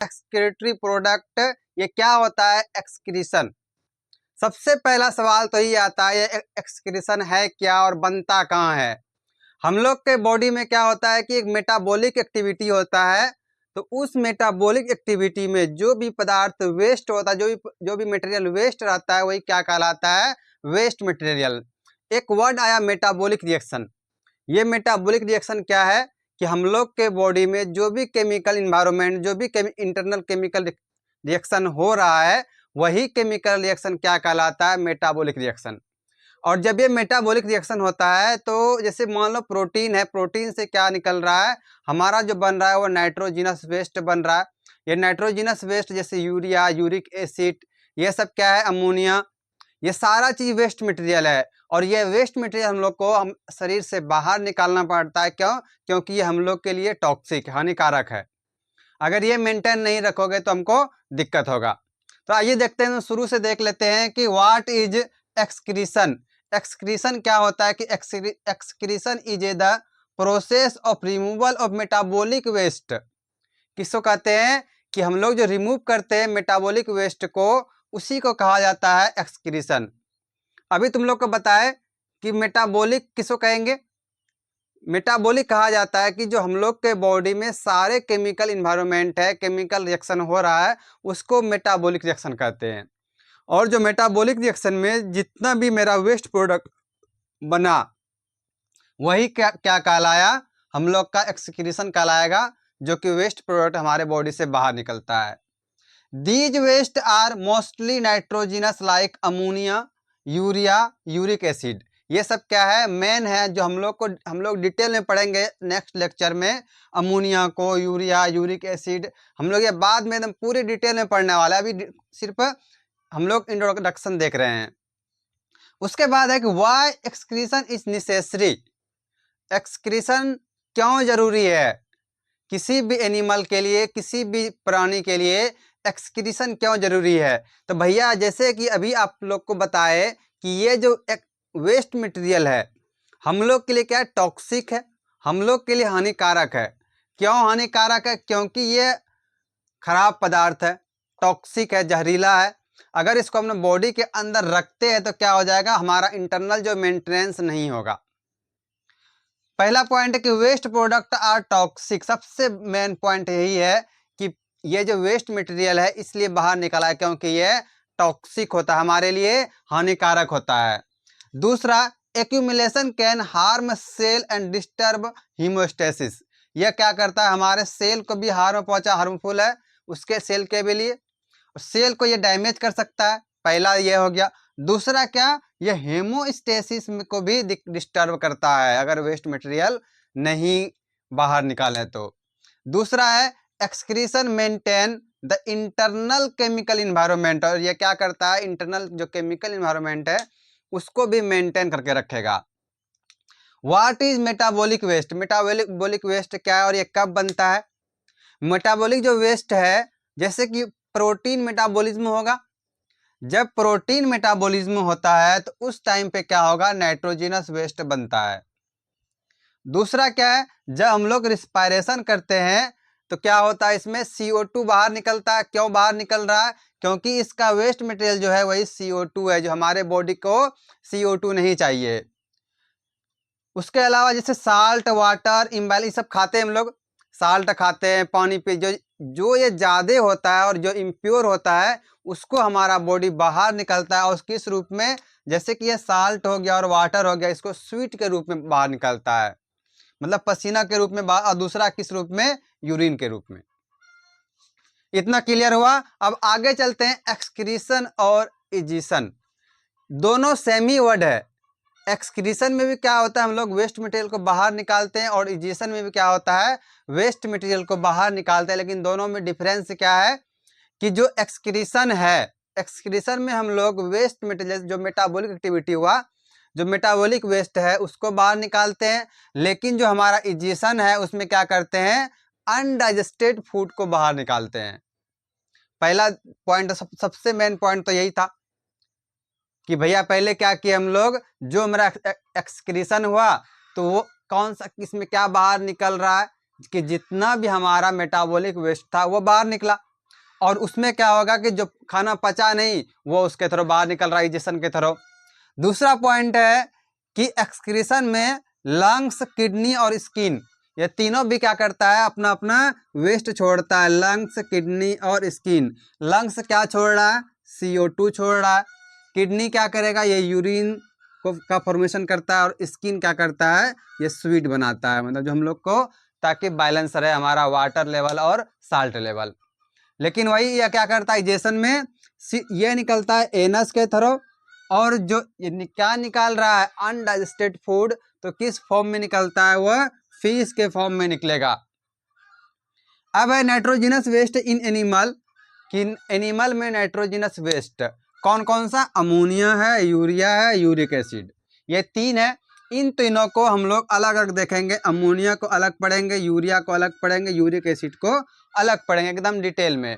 Excretory product ये क्या होता है? एक्सक्रीशन। सबसे पहला सवाल तो ये आता है, ये एक्सक्रीशन है क्या और बनता कहाँ है? हम लोग के बॉडी में क्या होता है कि एक मेटाबॉलिक एक्टिविटी होता है, तो उस मेटाबॉलिक एक्टिविटी में जो भी पदार्थ वेस्ट होता है, जो भी मटेरियल वेस्ट रहता है, वही क्या कहलाता है? Waste material. एक वर्ड आया मेटाबॉलिक रिएक्शन। ये मेटाबॉलिक रिएक्शन क्या है कि हम लोग के बॉडी में जो भी केमिकल इन्वायरमेंट, जो भी इंटरनल केमिकल रिएक्शन हो रहा है, वही केमिकल रिएक्शन क्या कहलाता है? Metabolic reaction. और जब ये मेटाबॉलिक रिएक्शन होता है तो जैसे मान लो प्रोटीन है, प्रोटीन से क्या निकल रहा है? हमारा जो बन रहा है वो नाइट्रोजिनस वेस्ट बन रहा है। ये नाइट्रोजिनस वेस्ट जैसे यूरिया, यूरिक एसिड, ये सब क्या है? अमोनिया, ये सारा चीज वेस्ट मटेरियल है। और ये वेस्ट मटेरियल हम लोग को हम शरीर से बाहर निकालना पड़ता है। क्यों? क्योंकि ये हम लोग के लिए टॉक्सिक, हानिकारक है। अगर ये मेंटेन नहीं रखोगे तो हमको दिक्कत होगा। तो आइए देखते हैं, शुरू से देख लेते हैं कि व्हाट इज एक्सक्रीशन। एक्सक्रीशन क्या होता है कि excretion is a the process of removal of metabolic waste. किसको कहते हैं? कि हम लोग जो रिमूव करते हैं मेटाबॉलिक वेस्ट को, उसी को कहा जाता है एक्सक्रीशन। अभी तुम लोग को बताए कि मेटाबॉलिक किसको कहेंगे? मेटाबॉलिक कहा जाता है कि जो हम लोग के बॉडी में सारे केमिकल इन्वायरमेंट है, केमिकल रिएक्शन हो रहा है, उसको मेटाबॉलिक रिएक्शन कहते हैं। और जो मेटाबॉलिक रिएक्शन में जितना भी मेरा वेस्ट प्रोडक्ट बना, वही क्या क्या कहलाया? हम लोग का एक्सक्रीशन कहलाएगा, जो कि वेस्ट प्रोडक्ट हमारे बॉडी से बाहर निकलता है। These waste are mostly nitrogenous like ammonia, urea, uric acid. ये सब क्या है? मेन है, जो हम लोग डिटेल में पढ़ेंगे नेक्स्ट लेक्चर में। अमोनिया को, यूरिया, यूरिक एसिड हम लोग ये बाद में एकदम पूरी डिटेल में पढ़ने वाला है। अभी सिर्फ हम लोग इंट्रोडक्शन देख रहे हैं। उसके बाद है कि why excretion is necessary. Excretion क्यों जरूरी है? किसी भी एनिमल के लिए, किसी भी प्राणी के लिए एक्सक्रीशन क्यों जरूरी है? तो भैया जैसे कि अभी आप लोग को बताए कि ये जो एक वेस्ट मटेरियल है, हम लोग के लिए क्या है? टॉक्सिक है, हम लोग के लिए हानिकारक है। क्यों हानिकारक है? क्योंकि ये खराब पदार्थ है, टॉक्सिक है, जहरीला है। अगर इसको अपने बॉडी के अंदर रखते हैं तो क्या हो जाएगा? हमारा इंटरनल जो मेंटेनेंस नहीं होगा। पहला पॉइंट है कि वेस्ट प्रोडक्ट आर टॉक्सिक। सबसे मेन पॉइंट यही है कि ये जो वेस्ट मटेरियल है इसलिए बाहर निकला है क्योंकि ये टॉक्सिक होता है, हमारे लिए हानिकारक होता है। दूसरा, accumulation can harm cell and disturb homeostasis. यह क्या करता है? हमारे सेल को भी हार्म पहुंचा, हार्मफुल है उसके सेल के भी लिए, सेल को ये डैमेज कर सकता है। पहला ये हो गया। दूसरा क्या? ये हेमोस्टेसिस को भी डिस्टर्ब करता है अगर वेस्ट मटेरियल नहीं बाहर निकाले तो। दूसरा है excretion maintain the internal chemical environment. और ये क्या करता है? इंटरनल जो केमिकल इन्वायरमेंट है उसको भी मेंटेन करके रखेगा। What is metabolic waste? Metabolic waste क्या है और ये कब बनता है? मेटाबॉलिक जो वेस्ट है, जैसे कि प्रोटीन मेटाबॉलिज्म होगा। जब प्रोटीन मेटाबॉलिज्म होता है तो उस टाइम पे क्या होगा? नाइट्रोजिनस वेस्ट बनता है। दूसरा क्या है? जब हम लोग रिस्पायरेशन करते हैं तो क्या होता है? इसमें CO2 बाहर निकलता है। क्यों बाहर निकल रहा है? क्योंकि इसका वेस्ट मटेरियल जो है वही CO2 है, जो हमारे बॉडी को CO2 नहीं चाहिए। उसके अलावा जैसे साल्ट, वाटर इम्बैलेंस सब खाते हैं हम लोग, साल्ट खाते हैं, पानी पे जो ये ज़्यादा होता है और जो इम्प्योर होता है उसको हमारा बॉडी बाहर निकलता है। और किस रूप में? जैसे कि ये साल्ट हो गया और वाटर हो गया, इसको स्वीट के रूप में बाहर निकलता है, मतलब पसीना के रूप में बाहर। और दूसरा किस रूप में? यूरिन के रूप में। इतना क्लियर हुआ। अब आगे चलते हैं। एक्सक्रीशन और इजेशन दोनों सेम ही वर्ड है। एक्सक्रीशन में भी क्या होता है? हम लोग वेस्ट मटेरियल को बाहर निकालते हैं, और इजेशन में भी क्या होता है? वेस्ट मटेरियल को बाहर निकालते हैं। लेकिन दोनों में डिफरेंस क्या है कि जो एक्सक्रीशन है, एक्सक्रीशन में हम लोग वेस्ट मटेरियल, जो मेटाबॉलिक एक्टिविटी हुआ, जो मेटाबॉलिक वेस्ट है उसको बाहर निकालते हैं। लेकिन जो हमारा इजेशन है उसमें क्या करते हैं? अनडाइजेस्टेड फूड को बाहर निकालते हैं। पहला पॉइंट, सबसे मेन पॉइंट तो यही था कि भैया पहले क्या किए हम लोग? जो मेरा एक्सक्रीशन हुआ तो वो कौन सा, किसमें क्या बाहर निकल रहा है? कि जितना भी हमारा मेटाबॉलिक वेस्ट था वो बाहर निकला। और उसमें क्या होगा कि जो खाना पचा नहीं वो उसके थ्रू बाहर निकल रहा है डाइजेशन के थ्रू। दूसरा पॉइंट है कि एक्सक्रीशन में लंग्स, किडनी और स्किन, ये तीनों भी क्या करता है, अपना अपना वेस्ट छोड़ता है। लंग्स, किडनी और स्किन। लंग्स क्या छोड़ रहा है, CO2 छोड़ रहा है। किडनी क्या करेगा, ये यूरिन का फॉर्मेशन करता है। और स्किन क्या करता है, ये स्वीट बनाता है, मतलब जो हम लोग को, ताकि बैलेंस रहे हमारा वाटर लेवल और साल्ट लेवल। लेकिन वही ये क्या करता है, डाइजेशन में ये निकलता है एनस के थ्रू। और जो ये क्या निकाल रहा है, अनडाइजेस्टेड फूड, तो किस फॉर्म में निकलता है, वह फीस के फॉर्म में निकलेगा। अब है नाइट्रोजनस वेस्ट इन एनिमल। कि एनिमल में नाइट्रोजनस वेस्ट कौन कौन सा, अमोनिया है, यूरिया है, यूरिक एसिड, ये तीन है। इन तीनों को हम लोग अलग अलग देखेंगे। अमोनिया को अलग पढ़ेंगे, यूरिया को अलग पढ़ेंगे, यूरिक एसिड को अलग पढ़ेंगे, एकदम डिटेल में।